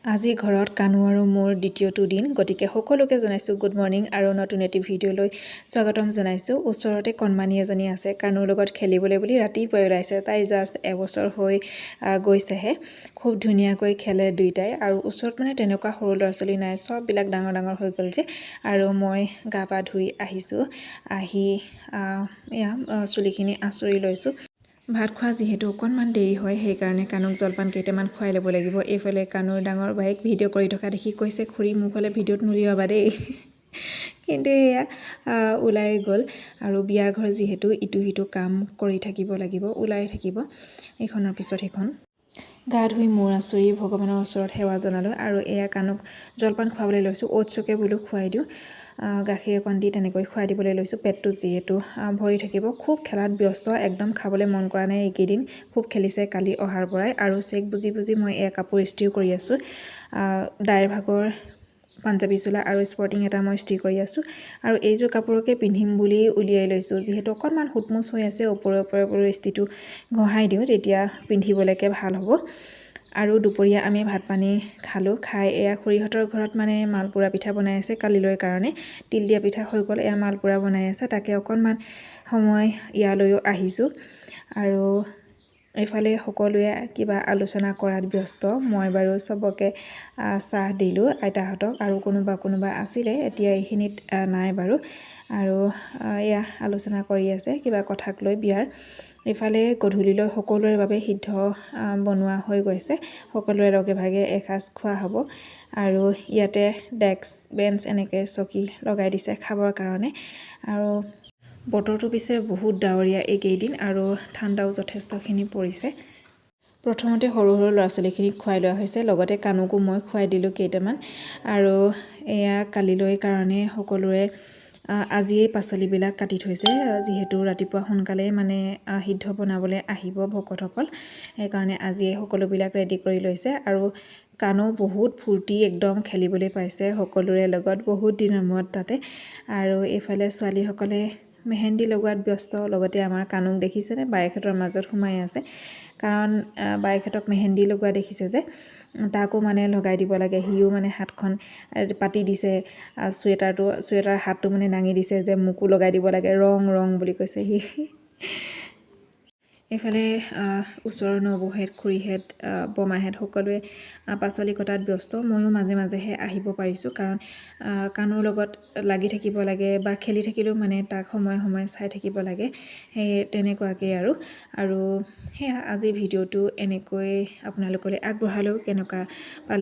আজি ঘৰত কানু আৰু মোৰ দ্বিতীয়টো দিন গতিকে সকলোকে জনাইছোঁ গুড মৰ্ণিং আৰু নতুন এটি ভিডিঅ'লৈ স্বাগতম জনাইছোঁ। ওচৰতে কণমানি এজনী আছে কানুৰ লগত খেলিবলৈ বুলি ৰাতিপুৱাই ওলাইছে। তাই জাষ্ট এবছৰ হৈ গৈছেহে। খুব ধুনীয়াকৈ খেলে দুইটাই আৰু ওচৰত মানে তেনেকুৱা সৰু ল'ৰা ছোৱালী নাই, চববিলাক ডাঙৰ ডাঙৰ হৈ গ'ল যে। আৰু মই গা পা ধুই আহিছোঁ, আহি এয়া চুলিখিনি আঁচুৰি লৈছোঁ। ভাত খোৱা যিহেতু অকণমান দেৰি হয় সেইকাৰণে কানুক জলপান কেইটামান খুৱাই ল'ব লাগিব। এইফালে কানুৰ ডাঙৰ বাইক ভিডিঅ' কৰি থকা দেখি কৈছে খুৰী মোৰ ফালে ভিডিঅ'ত নুলিয়াবা দেই কিন্তু এয়া ওলাই গ'ল আৰু বিয়া ঘৰ যিহেতু ইটো সিটো কাম কৰি থাকিব লাগিব, ওলাই থাকিব এইখনৰ পিছত সেইখন। গা ধুই মূৰ আঁচুৰি ভগৱানৰ ওচৰত সেৱা জনালোঁ আৰু এয়া কানুক জলপান খুৱাবলৈ লৈছোঁ। অ'টছকে বোলো খুৱাই দিওঁ, গাখীৰ অকণ দি তেনেকৈ খুৱাই দিবলৈ লৈছোঁ। পেটটো যিহেতু ভৰি থাকিব। খুব খেলাত ব্যস্ত, একদম খাবলৈ মন কৰা নাই এইকেইদিন। খুব খেলিছে কালি অহাৰ পৰাই আৰু চেক বুজি বুজি মই এয়া কাপোৰ ইস্ত্ৰি কৰি আছোঁ। ডাইৰ ভাগৰ পাঞ্জাবী চোলা আৰু স্পৰ্টিং এটা মই ইস্ত্ৰি কৰি আছোঁ আৰু এইযোৰ কাপোৰকে পিন্ধিম বুলি উলিয়াই লৈছোঁ। যিহেতু অকণমান হুটমুচ হৈ আছে, ওপৰে ওপৰে ইস্ত্ৰিটো ঘঁহাই দিওঁ তেতিয়া পিন্ধিবলৈকে ভাল হ'ব। আৰু দুপৰীয়া আমি ভাত পানী খালোঁ। খাই এয়া খুৰীহঁতৰ ঘৰত মানে মালপোৰা পিঠা বনাই আছে কালিলৈৰ কাৰণে। তিল দিয়া পিঠা হৈ গ'ল, এয়া মালপোৰা বনাই আছে, তাকে অকণমান সময় ইয়ালৈও আহিছোঁ। আৰু এইফালে সকলোৱে কিবা আলোচনা কৰাত ব্যস্ত। মই বাৰু চবকে চাহ দিলোঁ, আইতাহঁতক আৰু কোনোবা আছিলে, এতিয়া এইখিনিত নাই বাৰু। আৰু এয়া আলোচনা কৰি আছে কিবা কথাক লৈ বিয়াৰ। এইফালে গধূলিলৈ সকলোৰে বাবে সিদ্ধ বনোৱা হৈ গৈছে। সকলোৰে লগে ভাগে এসাঁজ খোৱা হ'ব আৰু ইয়াতে ডেস্ক বেঞ্চ এনেকৈ চকী লগাই দিছে খাবৰ কাৰণে। আৰু বতৰটো পিছে বহুত ডাৱৰীয়া এইকেইদিন আৰু ঠাণ্ডাও যথেষ্টখিনি পৰিছে। প্ৰথমতে সৰু সৰু ল'ৰা ছোৱালীখিনিক খুৱাই লোৱা হৈছে, লগতে কানুকো মই খুৱাই দিলোঁ কেইটামান। আৰু এয়া কালিলৈ কাৰণে সকলোৰে আজিয়েই পাচলিবিলাক কাটি থৈছে, যিহেতু ৰাতিপুৱা সোনকালে মানে সিদ্ধ বনাবলৈ আহিব ভকতসকল, সেইকাৰণে আজিয়ে সকলোবিলাক ৰেডি কৰি লৈছে। আৰু কানো বহুত ফূৰ্তি, একদম খেলিবলৈ পাইছে সকলোৰে লগত বহুত দিনৰ মূৰত তাতে। আৰু এইফালে ছোৱালীসকলে মেহেন্দি লগোৱাত ব্যস্ত, লগতে আমাৰ কানুক দেখিছেনে বাইকহঁতৰ মাজত সোমাই আছে, কাৰণ বাইকহঁতক মেহেন্দি লগোৱা দেখিছে যে, তাকো মানে লগাই দিব লাগে। সিও মানে হাতখন পাতি দিছে, চুৱেটাৰ হাতটো মানে দাঙি দিছে যে মোকো লগাই দিব লাগে, ৰং বুলি কৈছে সি। এইফালে ওচৰৰ নবৌহেঁত, খুৰীহেঁত, বমাহেঁত সকলোৱে পাচলি কটাত ব্যস্ত। ময়ো মাজে মাজেহে আহিব পাৰিছোঁ, কাৰণ কানুৰ লগত লাগি থাকিব লাগে বা খেলি থাকিলেও মানে তাক সময়ে সময়ে চাই থাকিব লাগে, সেই তেনেকুৱাকৈ আৰু সেয়া আজি ভিডিঅ'টো এনেকৈ আপোনালোকলৈ আগবঢ়ালেও কেনেকুৱা পালে